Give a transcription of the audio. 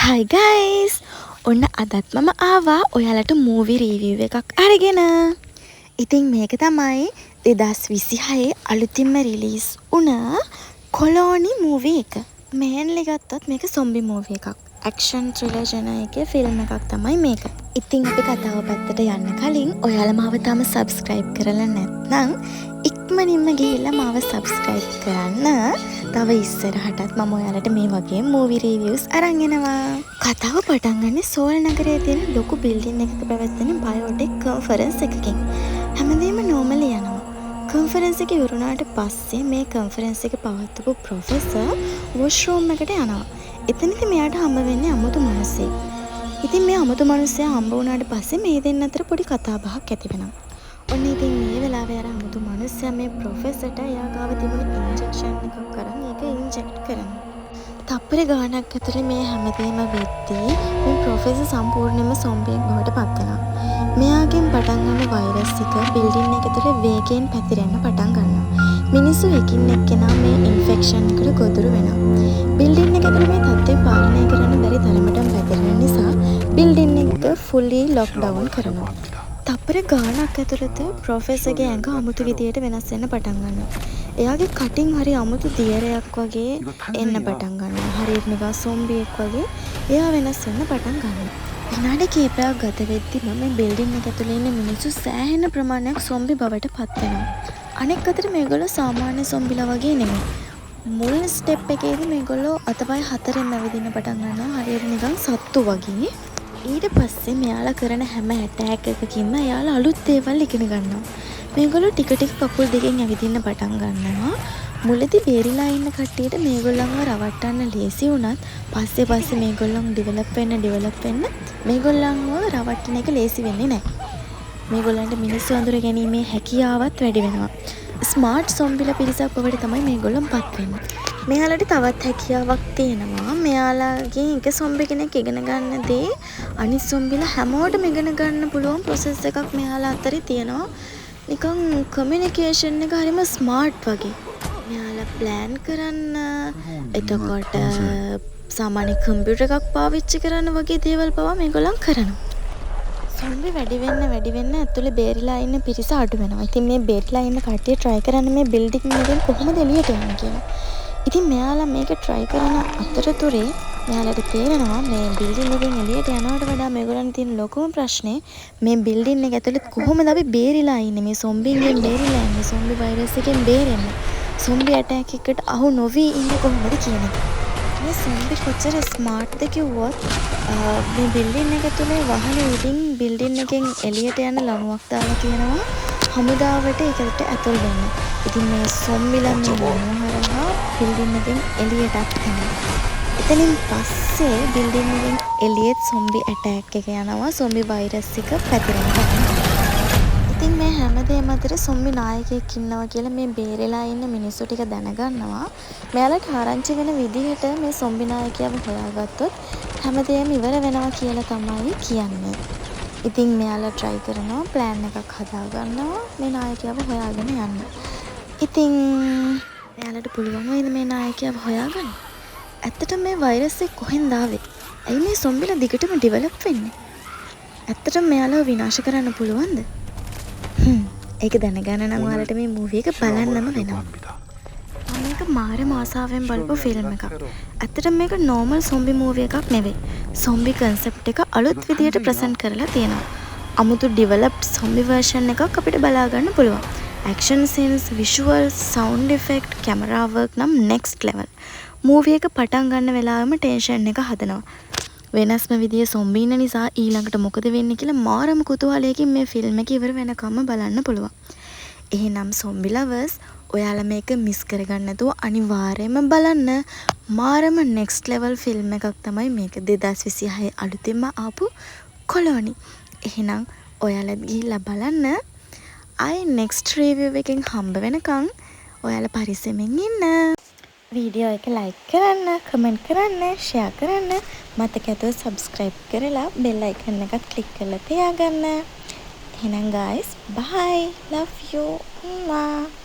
Hi guys! ඔන්න අදත් මම ආවා ඔයාලට මූවි රිවිව් එකක් අරගෙන. ඉතින් මේක තමයි 2026 අලුතින්ම රිලීස් වුණ කොලෝනි මූවි එක. මේන්ලි ගත්තොත් මේක සොම්බි මූවි එකක්. ඇක්ෂන් ත්‍රිලර් ජනර් ෆිල්ම් එකක් තමයි මේක. ඉතින් අපි කතාව පැත්තට යන්න කලින් ඔයාලා මාව තාම සබ්ස්ක්‍රයිබ් කරලා නැත්නම් ඉක්මනින්ම ගිහිල්ලා මාව සබ්ස්ක්‍රයිබ් කරන්න. තව ඉස්සරහටත් මම ඔයාලට මේ වගේ මූවි රිවිව්ස් අරන් එනවා. කතාව පටන් ගන්නේ සෝල් නගරයේ තියෙන ලොකු බිල්ඩින් එකක පැවැත්වෙන බයෝටෙක් කන්ෆරන්ස් එකකින්. හැමදේම නෝමලි යනවා. කන්ෆරන්ස් එක ඉවරුණාට පස්සේ මේ කන්ෆරන්ස් එක පවත්වපු ප්‍රොෆෙසර් වොෂ්රූම් එකට යනවා. එතනදී මෙයාට හම්බ වෙන්නේ අමුතු මිනිහෙක්. ඉතින් මේ අමුතු මිනිහයා හම්බ වුණාට පස්සේ මේ දෙන්න අතර පොඩි කතා බහක් ඇති වෙනවා. ඔන්න ඉතින් මේ වෙලාවේ අර අමුතු මිනිහයා මේ ප්‍රොෆෙසර්ට එයා ගාව තිබුණ ඉන්ජෙක්ෂන් එකක් කරන් ඒක ඉන්ජෙක්ට් කරනවා. තප්පර ගානක් ඇතුලේ මේ හැමදේම වෙද්දී මේ ප්‍රොෆෙසර් සම්පූර්ණයෙන්ම සොම්බියෙක් බවට පත් වෙනවා. මෙයාගෙන් පටන් ගන්න වෛරස් එක බිල්ඩින් එක තුළ වේගයෙන් පැතිරෙන්න පටන් ගන්නවා. මිනිස්සු එකින් එක්කෙනා මේ ඉන්ෆෙක්ෂන් එකට ගොදුරු වෙනවා. බිල්ඩින් එක ඇතුළේ මේ තත්ත්වය පාලනය කරන්න බැරි තරමටම පැතිරෙන නිසා බිල්ඩින් එක ෆුල්ලි ලොක්ඩවුන් කරනවා. තප්පර ගානක් ඇතුළත ප්‍රොෆෙසර්ගේ ඇඟ අමුතු විදියට වෙනස් වෙන්න පටන් ගන්නවා. එයාගේ කටින් හරි අමුතු දියරයක් වගේ එන්න පටන් ගන්නවා. හරියට නිකන් සොම්බියෙක් වගේ එයා වෙනස් වෙන්න පටන් ගන්නවා. විනාඩි කිහිපයක් ගත වෙද්දිම මේ බිල්ඩින් එක ඇතුළේ ඉන්න මිනිස්සු සෑහෙන ප්‍රමාණයක් සොම්බි බවට පත් වෙනවා. අනෙක් අතට මේගොල්ලෝ සාමාන්‍ය සොම්බිලා වගේ නෙමෙයි. මුල් ස්ටෙප් එකේදී මේගොල්ලෝ අතපය හතරෙන් ඇවිදින්න පටන් ගන්නවා. හරියට නිකන් සත්තු වගේ. ඊට පස්සේ මෙයාලා කරන හැම ඇටැක් එකකින්ම එයාලා අලුත් දේවල් ඉගෙන ගන්නවා. මේගොල්ලෝ ටික ටික කකුල් දෙකෙන් ඇවිදින්න පටන් ගන්නවා. මුලදී බේරිලා ඉන්න කට්ටියට මේගොල්ලන්ව රවට්ටන්න ලේසි වුණත් පස්සේ මේගොල්ලන් ඩෙවලොප් වෙන්න මේගොල්ලන්ව රවට්ටන එක ලේසි වෙන්නේ නැහැ. මේගොල්ලන්ට මිනිස්සු අඳුර ගැනීමේ හැකියාවත් වැඩි වෙනවා. ස්මාර්ට් සොම්බිලා පිරිසක් බවට තමයි මේගොල්ලන් පත් වෙන්නේ. මෙයාලට තවත් හැකියාවක් තියෙනවා. මෙයාලාගේ එක සොම්බි කෙනෙක් ඉගෙන ගන්න දේ අනිත් සොම්බිලා හැමෝටම ඉගෙන ගන්න පුළුවන් ප්‍රොසෙස් එකක් මෙයාලා අතරේ තියෙනවා. නිකන් කමියුනිකේෂන් එක හරිම ස්මාර්ට් වගේ. මෙයාලා ප්ලෑන් කරන්න එතකොට සාමාන්‍ය කම්පියුටර් එකක් පාවිච්චි කරන්න වගේ දේවල් පවා මේගොල්ලන් කරනවා. සොම්බි වැඩි වෙන්න ඇතුලේ බේරිලා ඉන්න පිරිස අඩු වෙනවා. ඉතින් මේ බේරිලා ඉන්න කට්ටිය try කරන්නේ මේ බිල්ඩින් එකෙන් කොහොමද එළියට යන්නේ කියලා. ඉතින් මෙයාලා මේක try කරන අතරතුරේ මෙයාලට තේරෙනවා මේ බිල්ඩින් එකෙන් එළියට යනවට වඩා මේගොල්ලන් තියෙන ලොකුම ප්‍රශ්නේ මේ බිල්ඩින් එක ඇතුලේ කොහොමද අපි බේරිලා ඉන්නේ මේ සොම්බින්ගෙන් බේරිලා ඉන්නේ සොම්බි වෛරස් එකෙන් බේරෙන්න. සොම්බි ඇටැක් එකකට අහු නොවි ඉන්නේ කොහොමද කියන එක. මේ සොම්බි කොච්චර ස්මාර්ට්ද කිව්වොත් මේ බිල්ඩින් එක ඇතුලේ වහන උඩින් බිල්ඩින් එකෙන් එළියට යන ලණුවක් දාලා තියෙනවා හමුදාවට ඒකට ඇතුල් වෙන්න. ඉතින් මේ සොම්බිලා මේ ලණුව හරහා බිල්ඩින් එකෙන් එළියටත් එනවා. එතනින් පස්සේ බිල්ඩින් එකෙන් එළියෙත් සොම්බි ඇටැක් එක යනවා. සොම්බි වෛරස් එක පැතිරෙන්න පටන් ගන්නවා. ඉතින් මේ හැමදේම අතර සොම්බි නායකයෙක් ඉන්නවා කියලා මේ බේරලා ඉන්න මිනිස්සු ටික දැනගන්නවා. මෙයාලට ආරංචි වෙන විදිහට මේ සොම්බි නායකයව හොයාගත්තොත් හැමදේම ඉවර වෙනවා කියලා තමයි කියන්නේ. ඉතින් මෙයාලා try කරනවා plan එකක් හදාගන්නවා මේ නායකයව හොයාගෙන යන්න. ඉතින් මෙයාලට පුළුවන් වේද මේ නායකයව හොයාගන්න? ඇත්තටම මේ වෛරස් එක කොහෙන්ද ආවේ? ඇයි මේ සොම්බිලා දිගටම ඩෙවලොප් වෙන්නේ? ඇත්තටම මෙයාලව විනාශ කරන්න පුළුවන්ද? ඒක දැනගන්න නම් ඔයාලට මේ මූවි එක බලන්නම වෙනවා. මේක මාරම ආසාවෙන් බලපු ෆිල්ම් එකක්. ඇත්තටම මේක නෝමල් සොම්බි මූවි එකක් නෙවෙයි. සොම්බි කන්සෙප්ට් එක අලුත් විදියට ප්‍රසන්ට් කරලා තියෙනවා. අමුතු ඩෙවලොප්ඩ් සොම්බි වර්ෂන් එකක් අපිට බලා ගන්න පුළුවන්. Action scenes, visuals, sound effect, camera work නම් next level. මූවි එක පටන් ගන්න වෙලාවෙම ටෙන්ෂන් එක හදනවා. වෙනස්ම විදිය සොම්බි ඉන්න නිසා ඊළඟට මොකද වෙන්නේ කියලා මාරම කුතුහලයකින් මේ ෆිල්ම් එක ඉවර වෙනකම්ම බලන්න පුළුවන්. එහෙනම් සොම්බි ලවර්ස් ඔයාලා මේක මිස් කරගන්න නැතුව අනිවාර්යයෙන්ම බලන්න. මාරම next level ෆිල්ම් එකක් තමයි මේක. 2026 අලුතින්ම ආපු කොලෝනි. එහෙනම් ඔයාලත් ගිහිල්ලා බලන්න. ආයි next review එකෙන් හම්බ වෙනකන් ඔයාලා පරිස්සමෙන් ඉන්න. වීඩියෝ එක like කරන්න, comment කරන්න, share කරන්න. මතක ඇතුව subscribe කරලා bell icon එකත් click කරලා තියාගන්න. එහෙනම් guys, bye. Love you. Mwah.